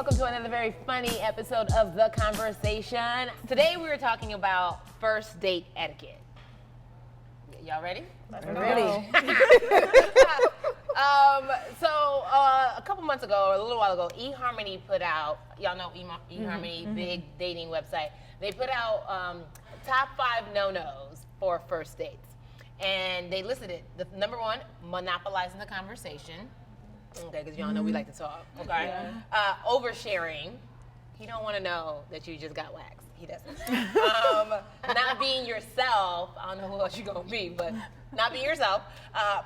welcome to another very funny episode of The Conversation. Today we were talking about first date etiquette. Y'all ready? Ready. A couple months ago, or a little while ago, eHarmony put out, y'all know eHarmony, big dating website. They put out top 5 no-nos for first dates. And they listed it. The number 1, monopolizing the conversation. Okay, because y'all know we like to talk. Okay. Yeah. Oversharing. He don't want to know that you just got waxed. He doesn't. Not being yourself. I don't know who else you're gonna be, but not being yourself.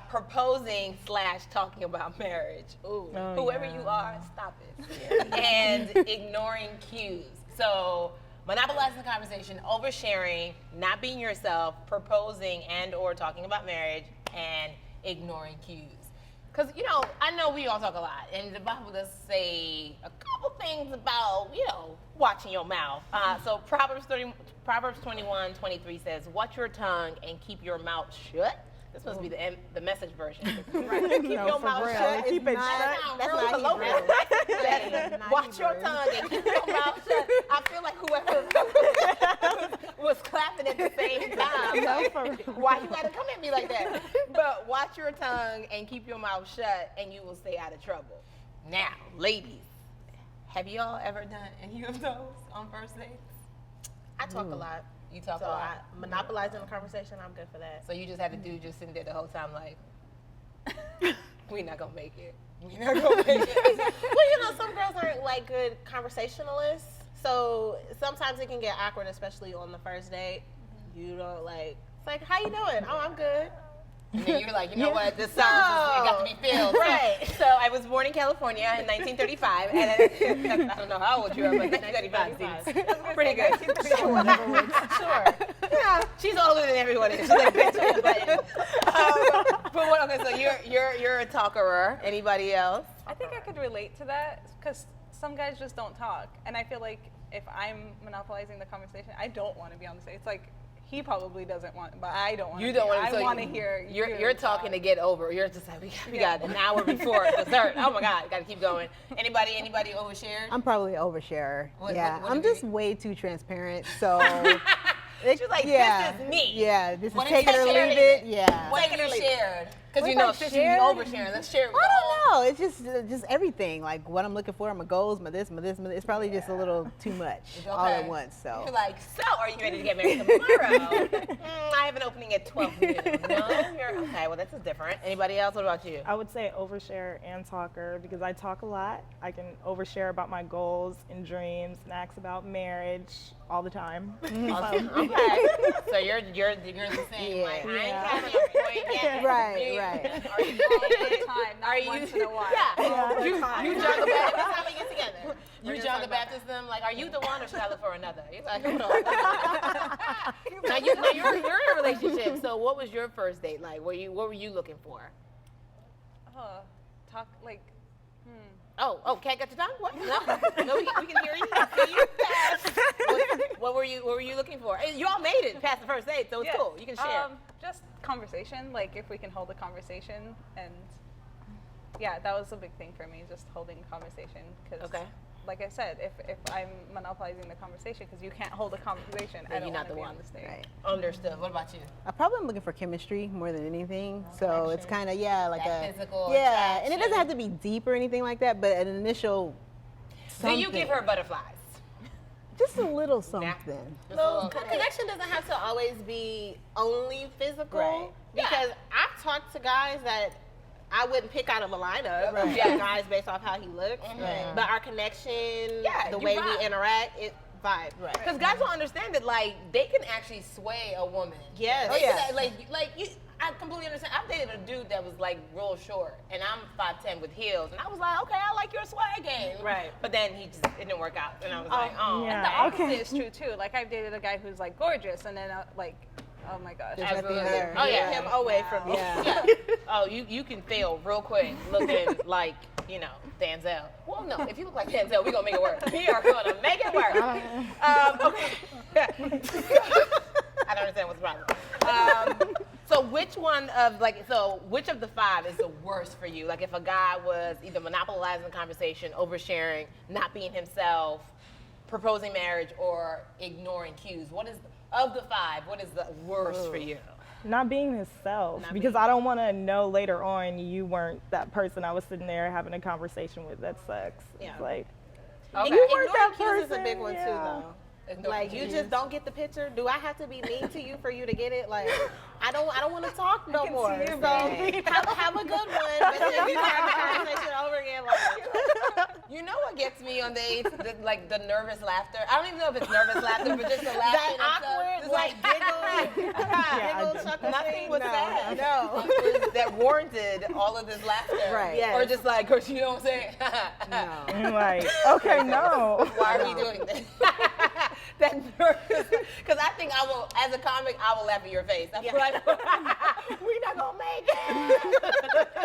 Proposing / talking about marriage. Ooh, whoever you are, stop it. Yeah. And ignoring cues. So monopolizing the conversation, oversharing, not being yourself, proposing and/or talking about marriage, and ignoring cues. Because, I know we all talk a lot, and the Bible does say a couple things about, watching your mouth. So Proverbs 21:23 says, watch your tongue and keep your mouth shut. This must be the Message version. Right. Keep your mouth shut. Keep it shut. That's real colloquial. Watch your tongue and keep your mouth shut. I feel like whoever was clapping at the same time. Why you gotta come at me like that? But watch your tongue and keep your mouth shut, and you will stay out of trouble. Now, ladies, have y'all ever done any of those on first dates? I talk a lot. You talk a lot. Monopolizing the conversation, I'm good for that. So you just had a dude just sitting there the whole time like, we're not gonna make it. We're not gonna make it. Well, some girls aren't like good conversationalists. So sometimes it can get awkward, especially on the first date. You don't it's like, how you doing? Oh, I'm good. And then you're like, you know what, this song, it got to be filled. Right. So I was born in California in 1935, and I don't know how old you are, but 1935 seems pretty good. Sure. Yeah, she's older than everyone is. She's like, bitch, but okay, so you're a talkerer. Anybody else? I think I could relate to that because some guys just don't talk, and I feel like if I'm monopolizing the conversation, I don't want to be on the stage. It's like, he probably doesn't want, but I don't want to. You don't want to. I want to hear. You're talking to get over. You're just like, we got an hour before dessert. Oh my God, got to keep going. Anybody overshare? I'm probably an oversharer. What I'm just way too transparent. So she's like, this is me. Yeah, this is What take it or leave it. Yeah. What have you shared? Because since you oversharing, let's share it with I don't know. It's just everything. Like what I'm looking for, my goals, my this, my this, my this. It's probably just a little too much all at once. So you're like, are you ready to get married tomorrow? I have an opening at 12 noon. No, you're okay. Well, this is different. Anybody else? What about you? I would say overshare and talker because I talk a lot. I can overshare about my goals and dreams and ask about marriage all the time. Awesome. Okay. So you're the same. Like, I ain't having a point yet. Right. Are you all the time? Not once in a while. Yeah. You juggle back every time we get together. You juggle baptism. Like, are you the one, or should I look for another? He's like, hold on. Now you're in a relationship. So what was your first date like? What were you looking for? Talk like. Oh, cat got your tongue? What? No, we can hear you. See you. What were you looking for? You all made it past the first date, so it's cool. You can share. Just conversation, like if we can hold a conversation, and yeah, that was a big thing for me, just holding a conversation. Cause like I said, if I'm monopolizing the conversation, because you can't hold a conversation, I don't want to be on the stage. Right. Understood. What about you? I probably am looking for chemistry more than anything. So it's kind of like that physical attraction. And it doesn't have to be deep or anything like that, but an initial something. Do you give her butterflies? Just a little something. No, connection doesn't have to always be only physical. Right. Because I've talked to guys that I wouldn't pick out of a lineup of guys based off how he looks. Right. But our connection, the way we interact, it vibe. Right. Because guys don't understand that, like, they can actually sway a woman. Yes. I completely understand. I've dated a dude that was like real short, and I'm 5'10" with heels, and I was like, okay, I like your swag game. Right. But then it didn't work out, and I was like, oh. And the opposite is true too. Like I've dated a guy who's like gorgeous, and then oh my gosh. Absolutely. Oh yeah, him away from me. Yeah. Oh, you can fail real quick looking like, Denzel. Well, no, if you look like Denzel, we're going to make it work. We are going to make it work. Okay. I don't understand what's the problem. So which of the 5 is the worst for you? Like if a guy was either monopolizing the conversation, oversharing, not being himself, proposing marriage, or ignoring cues. Of the 5, what is the worst for you? Not being himself, because I don't want to know later on you weren't that person I was sitting there having a conversation with. That sucks. Yeah. It's like, Okay. you weren't Ignoring that cues person. is a big one too, yeah. though. Like you just don't get the picture. Do I have to be mean to you for you to get it? Like I don't want to talk no can more. see you, So babe. have a good one. But then you can have the conversation over again. Like You know what gets me on dates? The nervous laughter. I don't even know if it's nervous laughter, but just the laughter. that awkward, like giggle, chuckle Nothing thing. was No, sad. no. That warranted all of this laughter. Right. Yes. Or just like, cause you know what I'm saying? No. I'm like, okay, no. Why are we doing this? That nervous. Because I think I will, as a comic, I will laugh in your face. I'm like, we're not gonna make it.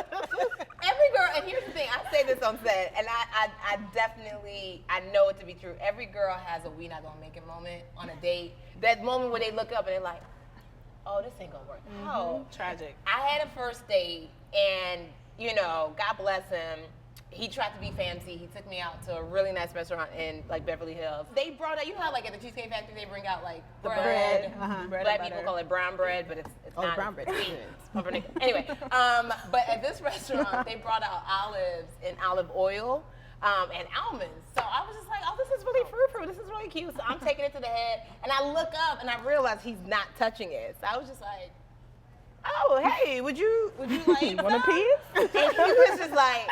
Every girl, and here's the thing, I say this on set, and I definitely, I know it to be true. Every girl has a we not gonna make it moment on a date. That moment where they look up and they're like, oh, this ain't gonna work out. Tragic. I had a first date, and God bless him. He tried to be fancy. He took me out to a really nice restaurant in Beverly Hills. They brought out, how at the Cheesecake Factory they bring out the bread. Bread Black and people butter. call it brown bread, but it's not. brown bread. It's pumpernickel. Anyway, but at this restaurant they brought out olives and olive oil. And almonds. So I was just like, oh, this is really frou-frou. This is really cute. So I'm taking it to the head, and I look up and I realize he's not touching it. So I was just like, oh, hey, would you like Want a some? piece? And he was just like,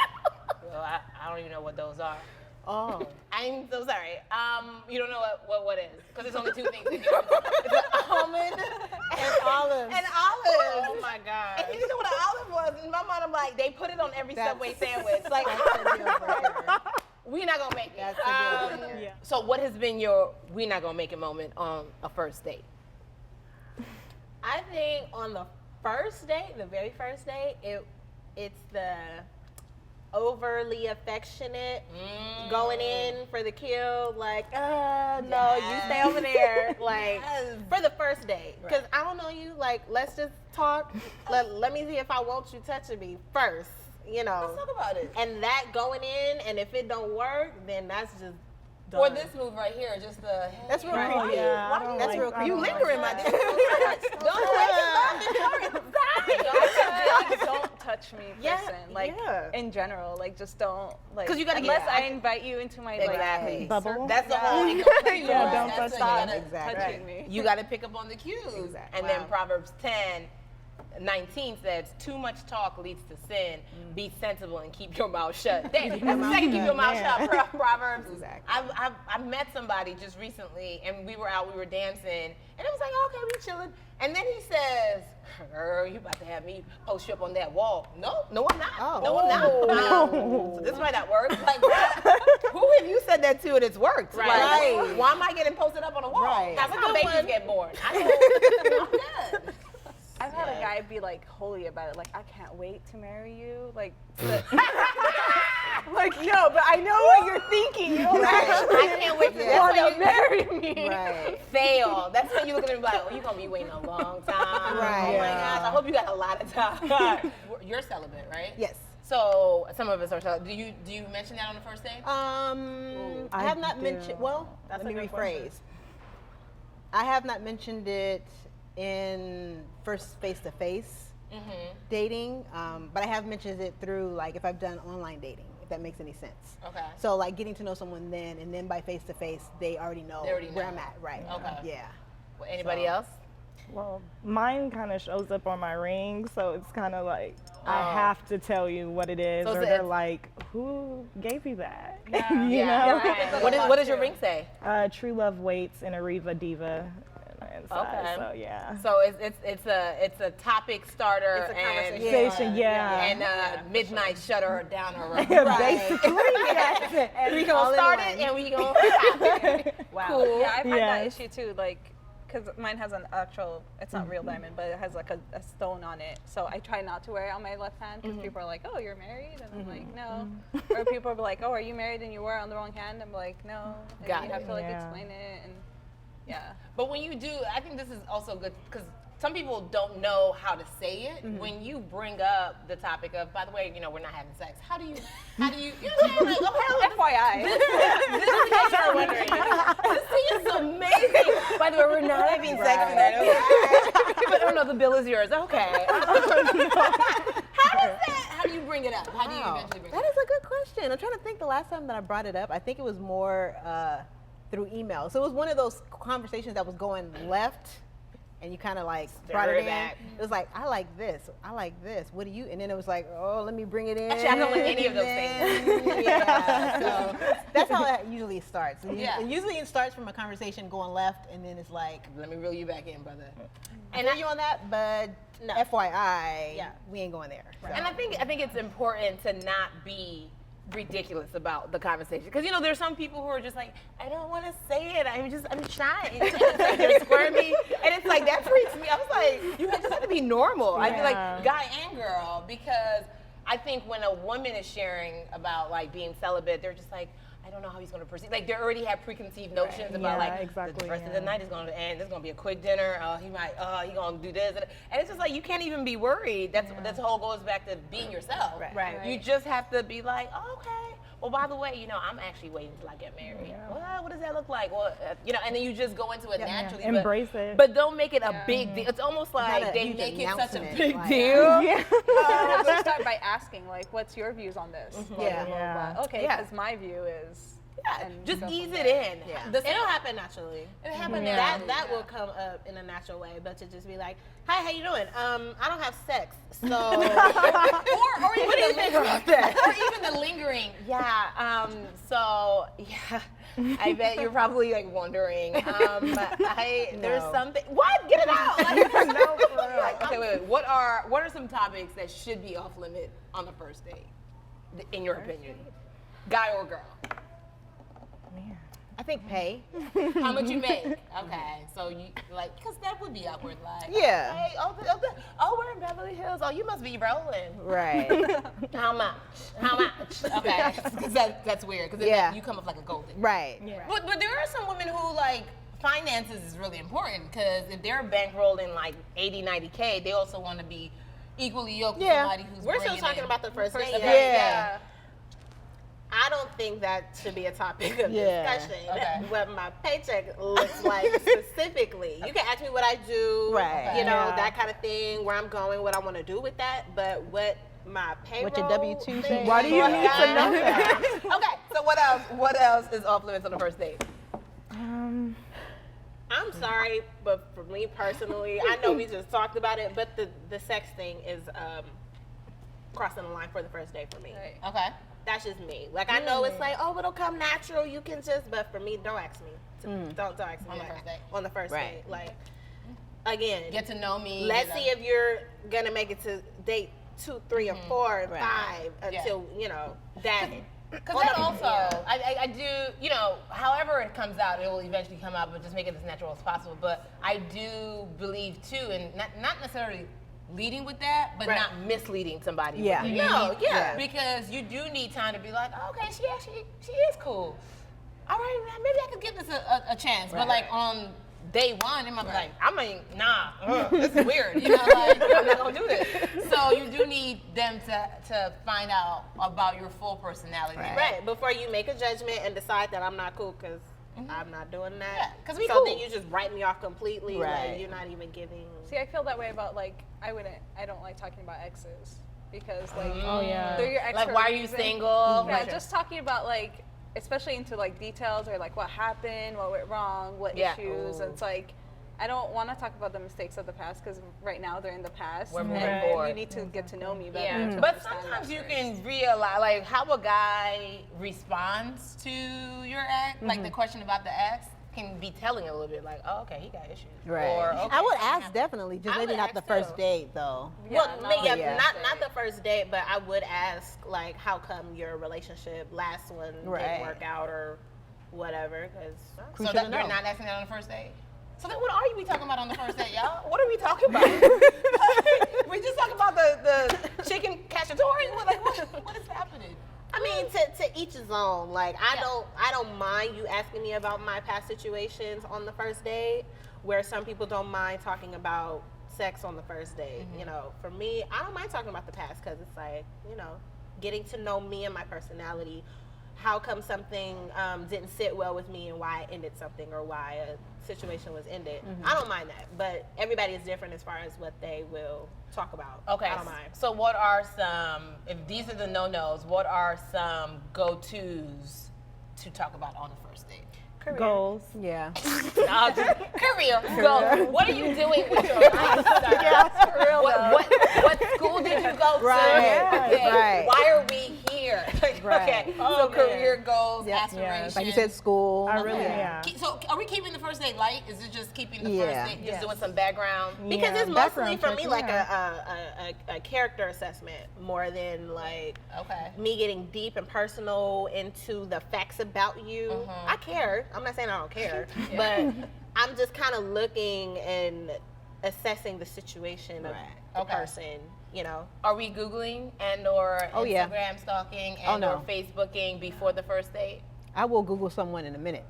well, I don't even know what those are. Oh. I'm so sorry. You don't know what is, because there's only 2 things in here. It's an almond and olives. And olives. Oh my god. And he didn't know what an olive was. In my mind, I'm like, they put it on every Subway sandwich. Like, we're not gonna make it. That's a deal breaker. Yeah. So what has been your we're not gonna make it moment on a first date? I think on the first date, the very first date, it's the overly affectionate, going in for the kill, like, no, you stay over there, like, for the first date. Because I don't know you, like, let's just talk. Let me see if I want you touching me first, Let's talk about it. And that going in, and if it don't work, then that's just done. Or this move right here, just the. That's real Right. creepy. Yeah, I Why don't that's like- real I creepy. You don't like lingering, my that. dear. Don't touch me, Yeah, person. Like yeah. in general, like just don't like. 'Cause you gotta unless get- I invite you into my Exactly. like Bubble. That's the whole. Yeah, don't That's touch what that. you gotta- Exactly. touching me. You got to pick up on the cues. Exactly. And then Proverbs 10:19 says, too much talk leads to sin. Be sensible and keep your mouth shut. That's the second, keep your mouth Yeah. shut. Proverbs. Exactly. I met somebody just recently, and we were dancing, and it was like, okay, we chilling. And then he says, girl, you about to have me post you up on that wall. No, I'm not. Oh. No, I'm not. So this might not work. Like, who have you said that to and it's worked? Right. Like, Right. why am I getting posted up on a wall? Right. That's That's a how good babies one. get born. I'm good. I've had a guy be like holy about it, like I can't wait to marry you, like. Like no, but I know what you're thinking. You don't actually I can't wait to want that's to when marry me. Right. fail. That's when you look at them like, oh, you're gonna be waiting a long time. Right. Oh my Yeah. gosh, I hope you got a lot of time. You're celibate, right? Yes. So some of us are celibate. Do you mention that on the first date? I I have not do. mentioned. Well, That's let a me good question. rephrase. I have not mentioned it in first face-to-face dating, but I have mentioned it through like if I've done online dating, if that makes any sense. Okay. So like getting to know someone then, and then by face-to-face, they already know They already where know. I'm at. Right. Okay. Yeah. Well, anybody So- else? Well, mine kind of shows up on my ring, so it's kind of like Oh. I have to tell you what it is, So or it's- they're like, "Who gave you that?" Yeah. you Yeah. know. Right. What does your ring say? True love waits in Ariva Diva. Inside, Okay. So yeah. So it's a topic starter It's a and conversation. Conversation, yeah. and midnight shutter downer. Right. Basically, And We all gonna in start one. it and we gonna stop it. Wow. Cool. Yeah, I've had that Yes. issue too, like, because mine has an actual, it's not real diamond, but it has like a stone on it. So I try not to wear it on my left hand because people are like, oh, you're married? And I'm like, no. Or people are like, oh, are you married and you wear it on the wrong hand? I'm like, no. And Got you it. have to like Yeah. explain it and yeah. But when you do, I think this is also good because some people don't know how to say it. When you bring up the topic of, by the way, we're not having sex. How do you, you know what I'm saying? Like, FYI. this is the case you're wondering. This thing is amazing. By the way, we're not having sex tonight. Okay. But oh no, the bill is yours. Okay. How do you bring it up? How do you eventually bring it up? That is a good question. I'm trying to think the last time that I brought it up. I think it was more through email. So it was one of those conversations that was going left, and you kind of like brought it in. back. It was like, I like this. I like this. What do you? And then it was like, oh, let me bring it in. Actually, I don't like any of those things. Yeah. So that's how it usually starts. Yeah. And usually it starts from a conversation going left, and then it's like, Let me reel you back in, brother. and are you on that? But No. FYI, Yeah. we ain't going there. So. And I think it's important to not be ridiculous about the conversation, because there's some people who are just like, I don't want to say it, I'm shy, and it's like they're squirmy, and it's like that freaks me. I was like, you just have to be normal. I feel like guy and girl, because I think when a woman is sharing about like being celibate, they're just like, I don't know how he's going to proceed. Like they already have preconceived notions about Yeah, like exactly, the rest of yeah. the night is going to end. There's going to be a quick dinner. He going to do this, and it's just like you can't even be worried. That's whole goes back to being yourself. Right. You just have to be like, oh, okay. Well, by the way, I'm actually waiting until I get married. Yeah. Well, what does that look like? Well, and then you just go into it naturally. but- Embrace it. But don't make it a big deal. It's almost Not like a they huge make it such a announcement, big like- deal. Let's start by asking, like, what's your views on this? Like, Yeah. blah, blah, blah. Okay, Yeah. because my view is. and Just go from ease there. it in. Yeah. It'll happen naturally. It happened Yeah. naturally. That will come up in a natural way, but to just be like, "Hi, how you doing? I don't have sex, so or even what do you the think lingering, about that?" or even the lingering. Yeah. So yeah, I bet you're probably like wondering. There's No. something. What? Get it out. Like, No, for real. like, okay, wait. What are some topics that should be off limit on the first date, in your opinion, guy or girl? I think pay. How much you make? Okay, so you like, because that would be awkward. Like, Yeah. Hey, we're in Beverly Hills. Oh, you must be rolling. Right. How much? How much? Okay, because that's weird. Because Yeah. you come up like a golden. Right. But there are some women who like finances is really important, because if they're bankrolling like 80, 90K, they also want to be equally yoked with Yeah. somebody who's we're still bringing talking in. about the first date. Yeah. I don't think that should be a topic of Yeah. discussion. Okay. What my paycheck looks like specifically. You can ask me what I do, Right. you know, Yeah. that kind of thing, where I'm going, what I want to do with that. But what my payroll What your W-2 thing say? Why do you is, need to know that? Okay, so what else is off limits on the first date? I'm sorry, but for me personally, I know we just talked about it, but the sex thing is crossing the line for the first date for me. Right. Okay. That's just me. Like I know it's like, oh, it'll come natural. You can just, but for me, don't ask me. Don't ask me On the like, first date. On the first Right. date, like again, Get to know me. let's see if you're gonna make it to date 2, 3, or 4, and Right. 5 until you know that. Because on that the- also, yeah. I do, however it comes out, it will eventually come out, but just make it as natural as possible. But I do believe too, and not necessarily leading with that, but Right. not misleading somebody. Yeah. with it. No, yeah. Because you do need time to be like, oh, okay, she is cool. All right, maybe I could give this a chance. But Right. like on day one, it might be like, nah, this is weird. Like, I'm not gonna do this. So you do need them to find out about your full personality. Right, before you make a judgment and decide that I'm not cool because I'm not doing that. Yeah, 'cause we so cool. then you just write me off completely. Right. Like you're not even giving. See, I feel that way about like I don't like talking about exes because like Oh, yeah. they're your ex. Like, for a why are you reason. single? Yeah, Like, just talking about like, especially into like details or like what happened, what went wrong, what Yeah. issues. And it's like, I don't want to talk about the mistakes of the past because right now they're in the past. We're and moving forward. you need to get to know me better. Yeah, to but understand sometimes that you first. can realize, like, how a guy responds to your ex, like the question about the ex, can be telling a little bit, like, oh, okay, he got issues. Right. Or, okay, I would something ask happened. definitely, just I maybe would not the ask first too. date though. Well, not yeah, the not the first date, but I would ask like, how come your relationship last one Right. didn't work out or whatever? Because So Crucial that, to you're know. not asking that on the first date? So then what are we talking about on the first date, y'all? What are we talking about? We just talking about the chicken cacciatore? What is happening? I mean, to each his own. Like I don't mind you asking me about my past situations on the first date, where some people don't mind talking about sex on the first date. You know, for me, I don't mind talking about the past because it's like, you know, getting to know me and my personality. How come something didn't sit well with me and why I ended something or why a situation was ended. I don't mind that, but everybody is different as far as what they will talk about. Okay. I don't mind. So what are some, if these are the no-nos, what are some go-tos to talk about on the first date? Career. Goals. Yeah. Career. Go. What are you doing with your life, sir? Yeah, for real What school did you go to? Right, Okay. right. Why are we here? Right. Okay. Oh, So career goals, Yep. aspirations. Like you said, school. I really, Okay. yeah. So are we keeping the first date light? Is it just keeping the Yeah. first date, just doing some background? Because Yeah, it's mostly background for check, me like yeah. a character assessment more than like Okay. me getting deep and personal into the facts about you. I care. I'm not saying I don't care, but I'm just kind of looking and assessing the situation of the Okay. person. You know. Are we Googling and or Oh, yeah. Instagram stalking Oh, and no. or Facebooking before the first date? I will Google someone in a minute,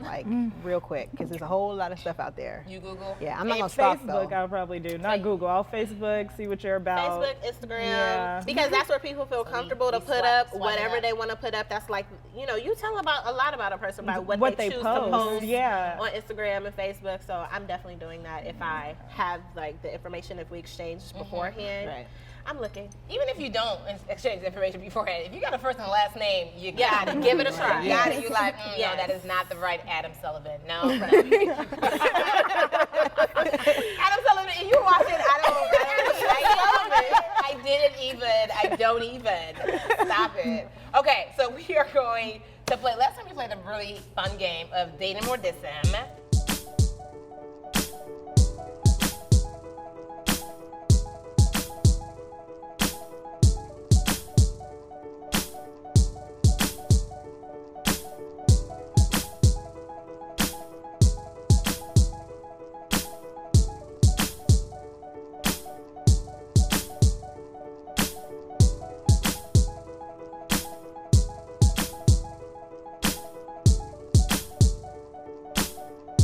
like real quick, because there's a whole lot of stuff out there. You Google? Yeah, I'm not And gonna stalk Facebook, though. I'll probably do. Not Google. I'll Facebook, see what you're about. Facebook, Instagram, Yeah. because that's where people feel So comfortable to we put swipe up it whatever up. they want to put up. That's like, you know, you tell about a lot about a person by what, What they they choose post, to post yeah. on Instagram and Facebook. So I'm definitely doing that if I have like the information if we exchange beforehand. Right. I'm looking. Even if you don't exchange information beforehand, if you got a first and last name, you Yeah, got it. give it a try. You got it. You like, Yes. no, that is not the right Adam Sullivan. No. Adam Sullivan, if you watch it, I don't even. Stop it. Okay, so we are going to play. Last time we played a really fun game of Dating or Dissing.